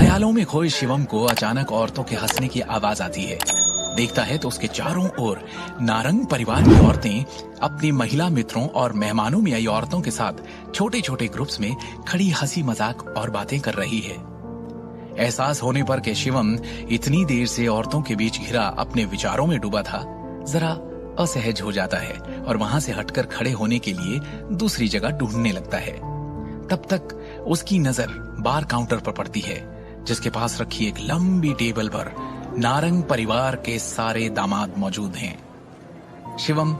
ख्यालों में खोए शिवम को अचानक औरतों के हंसने की आवाज आती है। देखता है तो उसके चारों ओर नारंग परिवार की औरतें अपनी महिला मित्रों और मेहमानों में आई औरतों के साथ छोटे छोटे ग्रुप्स में खड़ी हंसी मजाक और बातें कर रही है। एहसास होने पर कि शिवम इतनी देर से औरतों के बीच घिरा अपने विचारों में डूबा था, जरा असहज हो जाता है और वहां से हटकर खड़े होने के लिए दूसरी जगह ढूंढने लगता है। तब तक उसकी नजर बार काउंटर पर पड़ती है, जिसके पास रखी एक लंबी टेबल पर नारंग परिवार के सारे दामाद मौजूद हैं। शिवम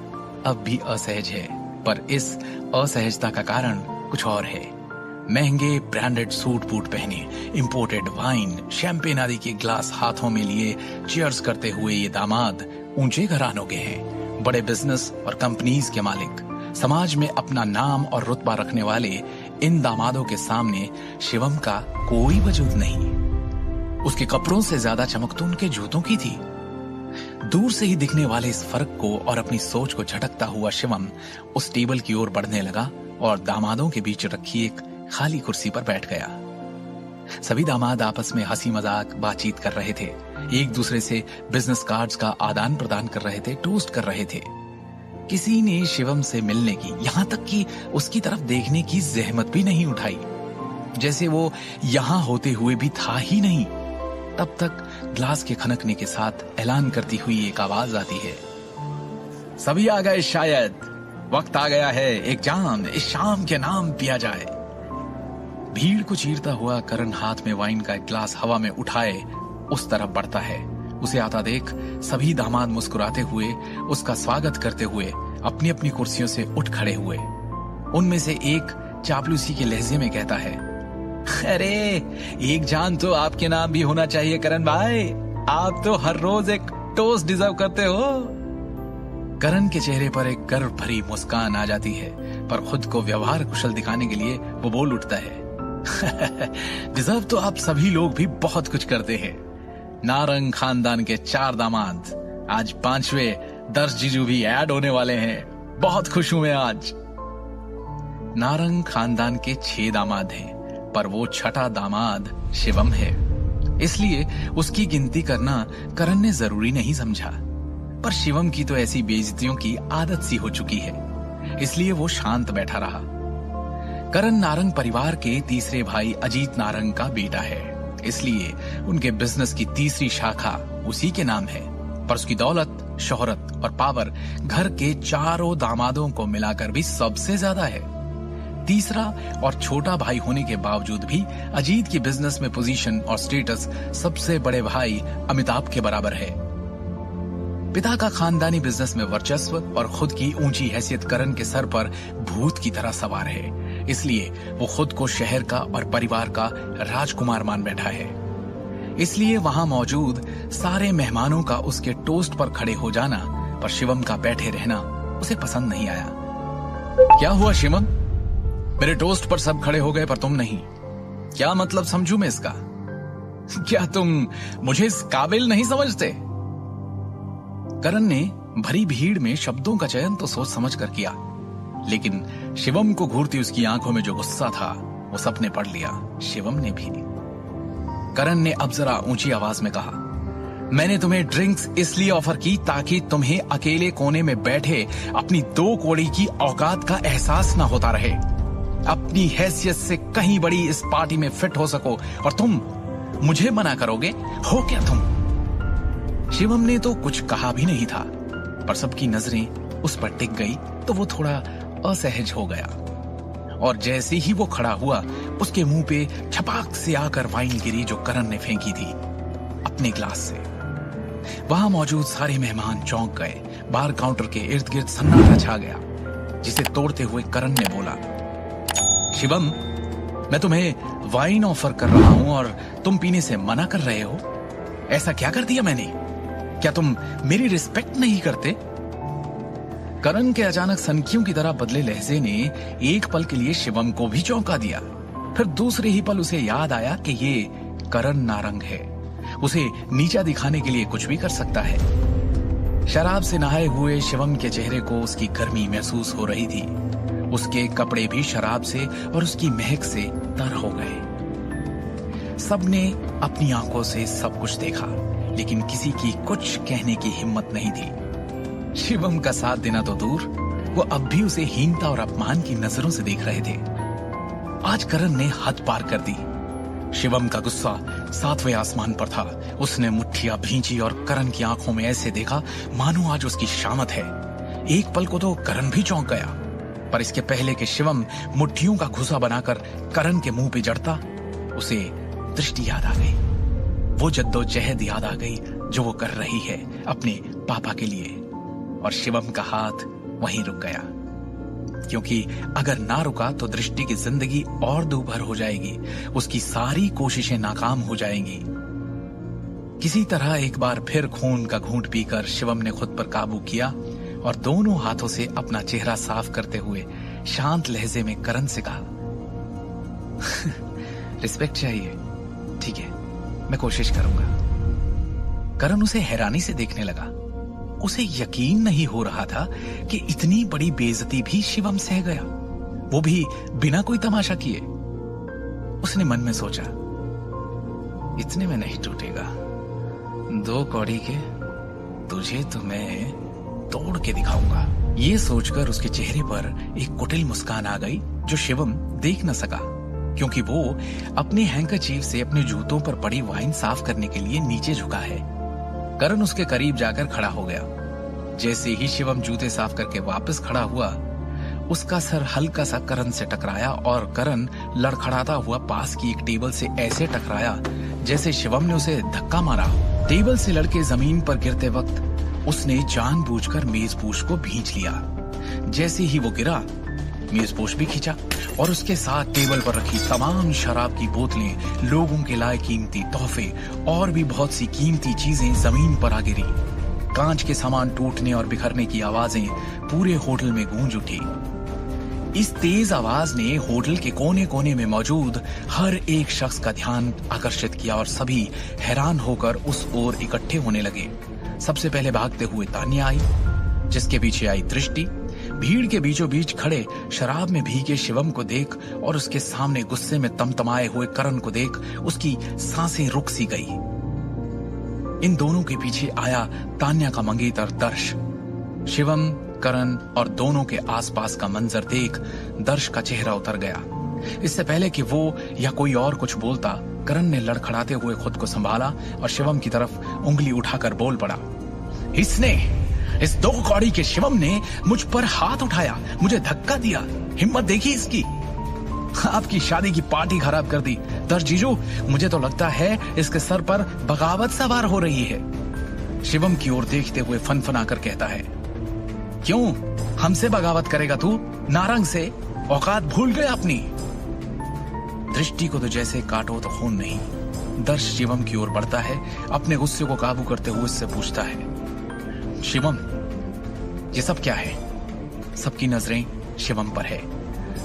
अब भी असहज है, पर इस असहजता का कारण कुछ और है। महंगे ब्रांडेड सूट बूट पहने, इंपोर्टेड वाइन, शैंपेन आदि के ग्लास हाथों में लिए चीयर्स करते हुए ये दामाद ऊंचे घरानों के हैं, बड़े बिजनेस और कंपनीज के मालिक। समाज में अपना नाम और रुतबा रखने वाले इन दामादों के सामने शिवम का कोई वजूद नहीं। उसके कपड़ों से ज्यादा चमक तो उनके जूतों की थी। दूर से ही दिखने वाले इस फर्क को और अपनी सोच को झटकता हुआ शिवम उस टेबल की ओर बढ़ने लगा और दामादों के बीच रखी एक खाली कुर्सी पर बैठ गया। सभी दामाद आपस में हंसी मजाक बातचीत कर रहे थे, एक दूसरे से बिजनेस कार्ड्स का आदान प्रदान कर रहे थे, टोस्ट कर रहे थे। किसी ने शिवम से मिलने की, यहां तक कि उसकी तरफ देखने की जहमत भी नहीं उठाई, जैसे वो यहां होते हुए भी था ही नहीं। तब तक ग्लास के खनकने के साथ ऐलान करती हुई एक आवाज आती है, सभी आ गए, शायद वक्त आ गया है एक जाम इस शाम के नाम पिया जाए। भीड़ को चीरता हुआ करण हाथ में वाइन का एक ग्लास हवा में उठाए उस तरफ बढ़ता है। उसे आता देख सभी दामाद मुस्कुराते हुए उसका स्वागत करते हुए अपनी अपनी कुर्सियों से उठ खड़े हुए। उनमें से एक चापलूसी के लहजे में कहता है, अरे एक जान तो आपके नाम भी होना चाहिए करण भाई, आप तो हर रोज एक टोस्ट डिजर्व करते हो। करण के चेहरे पर एक गर्व भरी मुस्कान आ जाती है, पर खुद को व्यवहार कुशल दिखाने के लिए वो बोल उठता है, डिजर्व तो आप सभी लोग भी बहुत कुछ करते हैं। नारंग खानदान के 4 दामाद, आज 5वें 10 जीजू भी ऐड होने वाले हैं। बहुत खुश हूं मैं आज। नारंग खानदान के 6 दामाद हैं, पर वो 6ठा दामाद शिवम है, इसलिए उसकी गिनती करना करण ने जरूरी नहीं समझा। पर शिवम की तो ऐसी बेइज्जतियों की आदत सी हो चुकी है, इसलिए वो शांत बैठा रहा। करण नारंग परिवार के तीसरे भाई अजीत नारंग का बेटा है, इसलिए उनके बिजनेस की तीसरी शाखा उसी के नाम है। पर उसकी दौलत, शोहरत और पावर घर के 4 दामादों को मिलाकर भी सबसे ज्यादा है। तीसरा और छोटा भाई होने के बावजूद भी अजीत की बिजनेस में पोजीशन और स्टेटस सबसे बड़े भाई अमिताभ के बराबर है। पिता का खानदानी बिजनेस में वर्चस्व और खुद की ऊंची हैसियत करण के सर पर भूत की तरह सवार है, इसलिए वो खुद को शहर का और परिवार का राजकुमार मान बैठा है। इसलिए वहां मौजूद सारे मेहमानों का उसके टोस्ट पर खड़े हो जाना, पर शिवम का बैठे रहना उसे पसंद नहीं आया। क्या हुआ शिवम, मेरे टोस्ट पर सब खड़े हो गए पर तुम नहीं, क्या मतलब समझूं मैं इसका? क्या तुम मुझे इस काबिल नहीं समझते? करण ने भरी भीड़ में शब्दों का चयन तो सोच समझ कर किया, लेकिन शिवम को घूरती उसकी आंखों में जो गुस्सा था वो सबने पढ़ लिया, शिवम ने भी। करण ने अब जरा ऊंची आवाज में कहा, मैंने तुम्हें ड्रिंक्स इसलिए ऑफर की ताकि तुम्हें अकेले कोने में बैठे अपनी 2 कौड़ी की औकात का एहसास ना होता रहे, अपनी हैसियत से कहीं बड़ी इस पार्टी में फिट हो सको, और तुम मुझे मना करोगे? हो क्या तुम? शिवम ने तो कुछ कहा भी नहीं था, पर सबकी नजरें उस पर टिक गई तो वो थोड़ा असहज हो गया, और जैसे ही वो खड़ा हुआ उसके मुंह पे छपाक से आकर वाइन गिरी जो करण ने फेंकी थी अपने ग्लास से। वहां मौजूद सारे मेहमान चौंक गए। बार काउंटर के इर्द गिर्द सन्नाटा छा गया, जिसे तोड़ते हुए करण ने बोला, शिवम, मैं तुम्हें वाइन ऑफर कर रहा हूं और तुम पीने से मना कर रहे हो। ऐसा क्या कर दिया मैंने? क्या तुम मेरी रिस्पेक्ट नहीं करते? करण के अचानक सनकियों की तरह बदले लहजे ने एक पल के लिए शिवम को भी चौंका दिया। फिर दूसरे ही पल उसे याद आया कि ये करण नारंग है, उसे नीचा दिखाने के लिए कुछ भी कर सकता है। शराब से नहाए हुए शिवम के चेहरे को उसकी गर्मी महसूस हो रही थी। उसके कपड़े भी शराब से और उसकी महक से तर हो गए। सबने अपनी आंखों से सब कुछ देखा, लेकिन किसी की कुछ कहने की हिम्मत नहीं थी। शिवम का साथ देना तो दूर, वो अब भी उसे हीनता और अपमान की नजरों से देख रहे थे। आज करण ने हद पार कर दी। शिवम का गुस्सा 7वें आसमान पर था। उसने मुट्ठियां भींची और करण की आंखों में ऐसे देखा मानो आज उसकी शामत है। एक पल को तो करण भी चौंक गया, पर इसके पहले कि शिवम मुट्ठियों का घुसा बनाकर करण के मुंह पे जड़ता, उसे दृष्टि याद आ गई। वो जद्दोजहद याद आ गई जो वो कर रही है अपने पापा के लिए। और शिवम का हाथ वहीं रुक गया, क्योंकि अगर ना रुका तो दृष्टि की जिंदगी और दूभर हो जाएगी, उसकी सारी कोशिशें नाकाम हो जाएंगी। किसी तरह एक बार फिर खून का घूंट पीकर शिवम ने खुद पर काबू किया और दोनों हाथों से अपना चेहरा साफ करते हुए शांत लहजे में करण से कहा, रिस्पेक्ट चाहिए, ठीक है, मैं कोशिश करूंगा। करण उसे हैरानी से देखने लगा। उसे यकीन नहीं हो रहा था कि इतनी बड़ी बेइज्जती भी शिवम सह गया, वो भी बिना कोई तमाशा किए। उसने मन में सोचा, इतने में नहीं टूटेगा, 2 कौड़ी के तुझे तो मैं तोड़ के दिखाऊंगा। ये सोचकर उसके चेहरे पर एक कुटिल मुस्कान आ गई जो शिवम देख न सका, क्योंकि वो अपने हैंकरचीफ से अपने जूतों पर पड़ी वाइन साफ करने के लिए नीचे झुका है। करण उसके करीब जाकर खड़ा हो गया। जैसे ही शिवम जूते साफ करके वापस खड़ा हुआ, उसका सर हल्का सा करण से टकराया और करण लड़खड़ाता हुआ पास की एक टेबल से ऐसे टकराया जैसे शिवम ने उसे धक्का मारा। टेबल से लड़के जमीन पर गिरते वक्त उसने जानबूझकर मेजपोश को भींच लिया। जैसे ही वो गिरा, मेजपोश भी खींचा और उसके साथ टेबल पर रखी तमाम शराब की बोतलें, लोगों के लाए कीमती तोहफे और भी बहुत सी कीमती चीजें जमीन पर आ गिरी। कांच के सामान टूटने और बिखरने की आवाजें पूरे होटल में गूंज उठी। इस तेज आवाज ने होटल के कोने कोने में मौजूद हर एक शख्स का ध्यान आकर्षित किया और सभी हैरान होकर उस ओर इकट्ठे होने लगे। सबसे पहले भागते हुए तान्या आई, जिसके पीछे आई दृष्टि। भीड़ के बीचों बीच खड़े शराब में भीगे शिवम को देख और उसके सामने गुस्से में तमतमाए हुए करण को देख उसकी सांसें रुक सी गई। इन दोनों के पीछे आया तान्या का मंगेतर दर्श। शिवम, करण और दोनों के आसपास का मंजर देख दर्श का चेहरा उतर गया। इससे पहले कि वो या कोई और कुछ बोलता, करण ने लड़खड़ाते हुए खुद को संभाला और शिवम की तरफ उंगली उठाकर बोल पड़ा, इस 2 कौड़ी के शिवम ने मुझ पर हाथ उठाया, मुझे धक्का दिया, हिम्मत देखी इसकी। आपकी शादी की पार्टी खराब कर दी। दर्श जीजू, मुझे तो लगता है इसके सर पर बगावत सवार हो रही है। शिवम की ओर देखते हुए फनफना कर कहता है, क्यों हमसे बगावत करेगा तू? नारंग से औकात भूल गए अपनी। दृष्टि को तो जैसे काटो तो खून नहीं। दर्श शिवम की ओर बढ़ता है, अपने गुस्से को काबू करते हुए उससे पूछता है, शिवम, ये सब क्या है? सबकी नजरें शिवम पर है,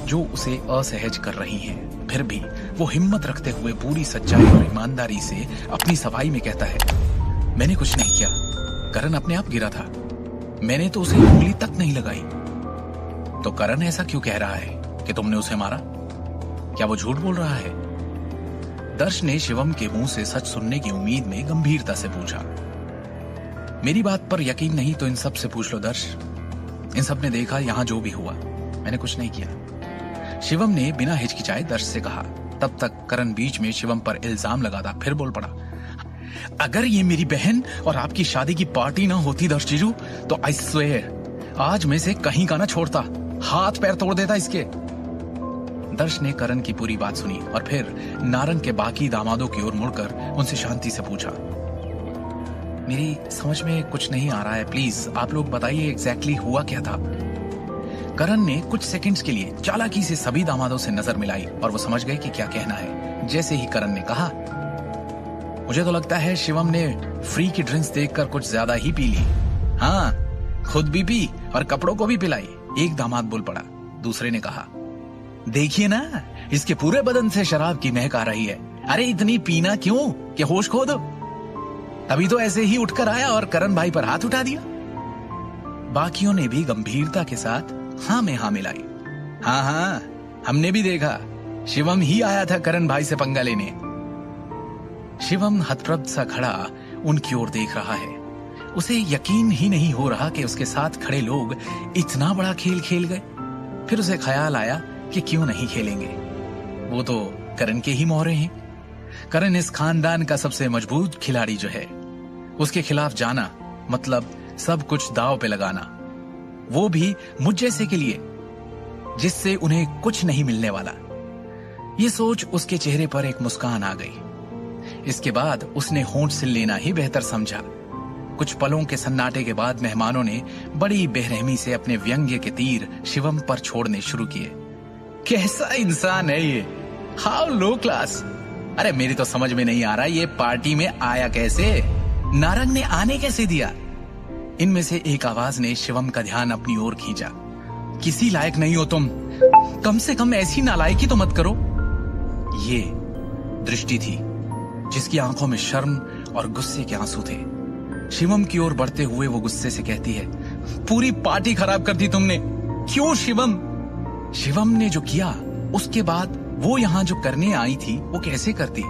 जो उसे असहज कर रही हैं। फिर भी वो हिम्मत रखते हुए पूरी सच्चाई और ईमानदारी से अपनी सफाई में कहता है, मैंने कुछ नहीं किया, करण अपने आप गिरा था, मैंने तो उसे उंगली तक नहीं लगाई। तो करण ऐसा क्यों कह रहा है कि तुमने उसे मारा? क्या वो झूठ बोल रहा है? दर्श ने शिवम के मुंह से सच सुनने की उम्मीद में गंभीरता से पूछा। मेरी बात पर यकीन नहीं तो इन सब से पूछ लो दर्श। इन सब ने देखा यहां जो भी हुआ, मैंने कुछ नहीं किया। शिवम ने बिना हिचकिचाए दर्श से कहा। तब तक करण बीच में शिवम पर इल्जाम लगाता फिर बोल पड़ा, अगर ये मेरी बहन और आपकी शादी की पार्टी ना होती दर्श जीजू, तो आई स्वेयर आज मैं इसे कहीं का ना छोड़ता, हाथ पैर तोड़ देता इसके। दर्श ने करण की पूरी बात सुनी और फिर नारंग के बाकी दामादों की ओर मुड़कर उनसे शांति से पूछा, मेरी समझ में कुछ नहीं आ रहा है, प्लीज आप लोग बताइए एग्जैक्टली हुआ क्या था। करण ने कुछ सेकंड्स के लिए चालाकी से सभी दामादों से नजर मिलाई और वो समझ गए कि क्या कहना है। जैसे ही करण ने कहा, मुझे तो लगता है शिवम ने फ्री की ड्रिंक्स देखकर कुछ ज्यादा ही पी ली। हाँ, खुद भी पी और कपड़ों को भी पिलाई। एक दामाद बोल पड़ा। दूसरे ने कहा, देखिए ना, इसके पूरे बदन से शराब की महक आ रही है। अरे इतनी पीना क्यों कि होश खो दो। तभी तो ऐसे ही उठकर आया और करण भाई पर हाथ उठा दिया। बाकियों ने भी गंभीरता के साथ हाँ में हाँ मिलाई। हाँ, हमने भी देखा, शिवम ही आया था करण भाई से पंगा लेने। शिवम हतप्रभ सा खड़ा उनकी ओर देख रहा है। उसे यकीन ही नहीं हो रहा कि उसके साथ खड़े लोग इतना बड़ा खेल खेल गए। फिर उसे ख्याल आया कि क्यों नहीं खेलेंगे, वो तो करण के ही मोहरे हैं। करण इस खानदान का सबसे मजबूत खिलाड़ी जो है, उसके खिलाफ जाना मतलब सब कुछ दांव पे लगाना, वो भी मुझ जैसे के लिए जिससे उन्हें कुछ नहीं मिलने वाला। ये सोच उसके चेहरे पर एक मुस्कान आ गई। इसके बाद उसने होंठ सिल लेना ही बेहतर समझा। कुछ पलों के सन्नाटे के बाद मेहमानों ने बड़ी बेरहमी से अपने व्यंग्य के तीर शिवम पर छोड़ने शुरू किए। कैसा इंसान है ये, हाउ लो क्लास। अरे मेरी तो समझ में नहीं आ रहा ये पार्टी में आया कैसे, नारंग ने आने कैसे दिया। इनमें से एक आवाज ने शिवम का ध्यान अपनी ओर खींचा। किसी लायक नहीं हो तुम, कम से कम ऐसी नालायकी तो मत करो। ये दृष्टि थी जिसकी आंखों में शर्म और गुस्से के आंसू थे। शिवम की ओर बढ़ते हुए वो गुस्से से कहती है, पूरी पार्टी खराब कर दी तुमने, क्यों शिवम? शिवम ने जो किया उसके बाद वो यहाँ जो करने आई थी वो कैसे करती?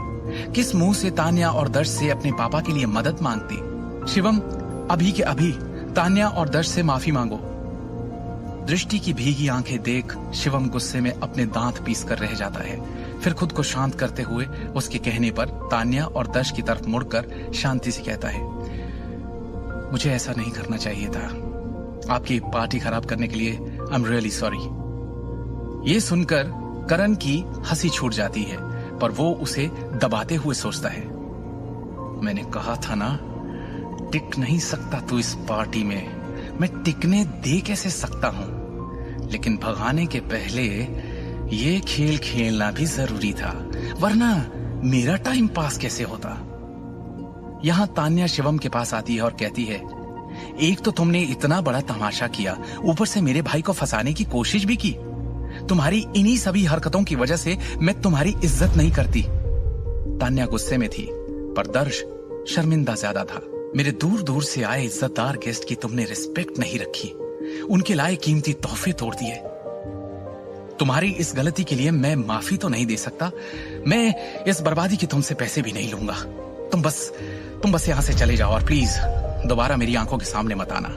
किस मुंह से तान्या और दर्श से अपने पापा के लिए मदद मांगती? शिवम अभी के अभी तान्या और दर्श से माफी मांगो। दृष्टि की भीगी आंखें देख शिवम गुस्से में अपने दांत पीस कर रह जाता है। फिर खुद को शांत करते हुए उसके कहने पर तान्या और दर्श की तरफ मुड़कर शांति से कहता है, मुझे ऐसा नहीं करना चाहिए था, आपकी पार्टी खराब करने के लिए आई एम रियली सॉरी। ये सुनकर करण की हंसी छूट जाती है, पर वो उसे दबाते हुए सोचता है, मैंने कहा था ना टिक नहीं सकता तू इस पार्टी में, मैं टिकने दे कैसे सकता हूं, लेकिन भगाने के पहले ये खेल खेलना भी जरूरी था, वरना मेरा टाइम पास कैसे होता। यहां तान्या शिवम के पास आती है और कहती है, एक तो तुमने इतना बड़ा तमाशा किया, ऊपर से मेरे भाई को फंसाने की कोशिश भी की। तुम्हारी इन्हीं सभी हरकतों की वजह से मैं तुम्हारी इज्जत नहीं करती। तान्या गुस्से में थी, पर दर्श शर्मिंदा ज्यादा था। मेरे दूर दूर से आए इज्जतदार गेस्ट की तुमने रिस्पेक्ट नहीं रखी, उनके लाए कीमती तोहफे तोड़ दिए। तुम्हारी इस गलती के लिए मैं माफी तो नहीं दे सकता, मैं इस बर्बादी के तुमसे पैसे भी नहीं लूंगा। तुम बस यहां से चले जाओ और प्लीज दोबारा मेरी आंखों के सामने मत आना।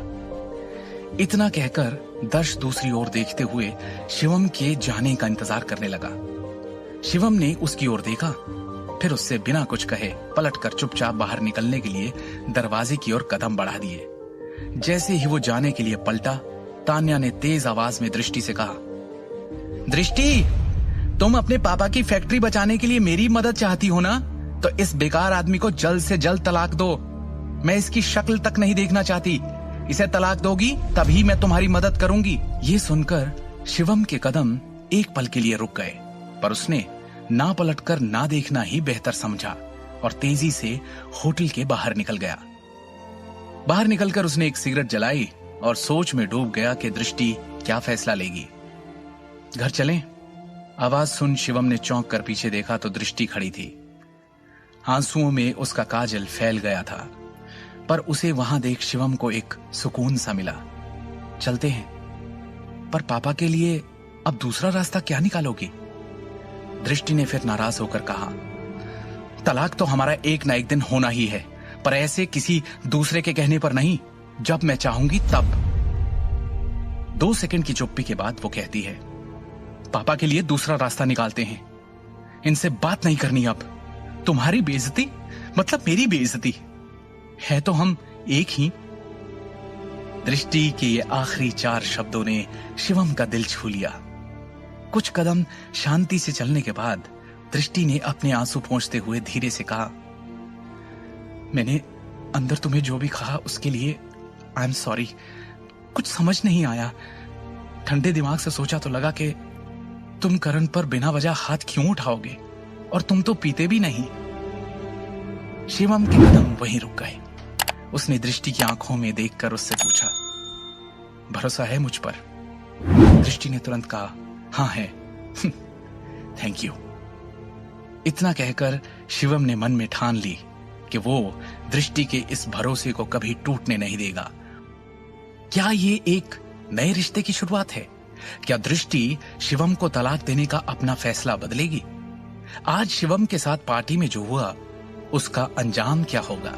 इतना कहकर दर्श दूसरी ओर देखते हुए शिवम के जाने का इंतजार करने लगा। शिवम ने उसकी ओर देखा, फिर उससे बिना कुछ कहे पलटकर चुपचाप बाहर निकलने के लिए दरवाजे की ओर कदम बढ़ा दिए। जैसे ही वो जाने के लिए पलटा, तान्या ने तेज आवाज में दृष्टि से कहा, दृष्टि, तुम अपने पापा की फैक्ट्री बचाने के लिए मेरी मदद चाहती हो ना, तो इस बेकार आदमी को जल्द से जल्द तलाक दो। मैं इसकी शक्ल तक नहीं देखना चाहती, इसे तलाक दोगी तभी मैं तुम्हारी मदद करूंगी। ये सुनकर शिवम के कदम एक पल के लिए रुक गए, पर उसने ना पलटकर ना देखना ही बेहतर समझा और तेजी से होटल के बाहर निकल गया। बाहर निकलकर उसने एक सिगरेट जलाई और सोच में डूब गया कि दृष्टि क्या फैसला लेगी। घर चलें? आवाज सुन शिवम ने चौंक कर पीछे देखा तो दृष्टि खड़ी थी। आंसुओं में उसका काजल फैल गया था, पर उसे वहां देख शिवम को एक सुकून सा मिला। चलते हैं, पर पापा के लिए अब दूसरा रास्ता क्या निकालोगी? दृष्टि ने फिर नाराज होकर कहा, तलाक तो हमारा एक ना एक दिन होना ही है, पर ऐसे किसी दूसरे के कहने पर नहीं, जब मैं चाहूंगी तब। 2 सेकंड की चुप्पी के बाद वो कहती है, पापा के लिए दूसरा रास्ता निकालते हैं, इनसे बात नहीं करनी अब। तुम्हारी बेइज्जती मतलब मेरी बेइज्जती है, तो हम एक ही। दृष्टि के ये आखिरी 4 शब्दों ने शिवम का दिल छू लिया। कुछ कदम शांति से चलने के बाद दृष्टि ने अपने आंसू पोंछते हुए धीरे से कहा, मैंने अंदर तुम्हें जो भी कहा उसके लिए आई एम सॉरी, कुछ समझ नहीं आया। ठंडे दिमाग से सोचा तो लगा कि तुम करण पर बिना वजह हाथ क्यों उठाओगे, और तुम तो पीते भी नहीं। शिवम के कदम वहीं रुक गए। उसने दृष्टि की आंखों में देखकर उससे पूछा, भरोसा है मुझ पर? दृष्टि ने तुरंत कहा, हाँ है। Thank you. इतना कहकर शिवम ने मन में ठान ली कि वो दृष्टि के इस भरोसे को कभी टूटने नहीं देगा। क्या ये एक नए रिश्ते की शुरुआत है? क्या दृष्टि शिवम को तलाक देने का अपना फैसला बदलेगी? आज शिवम के साथ पार्टी में जो हुआ उसका अंजाम क्या होगा।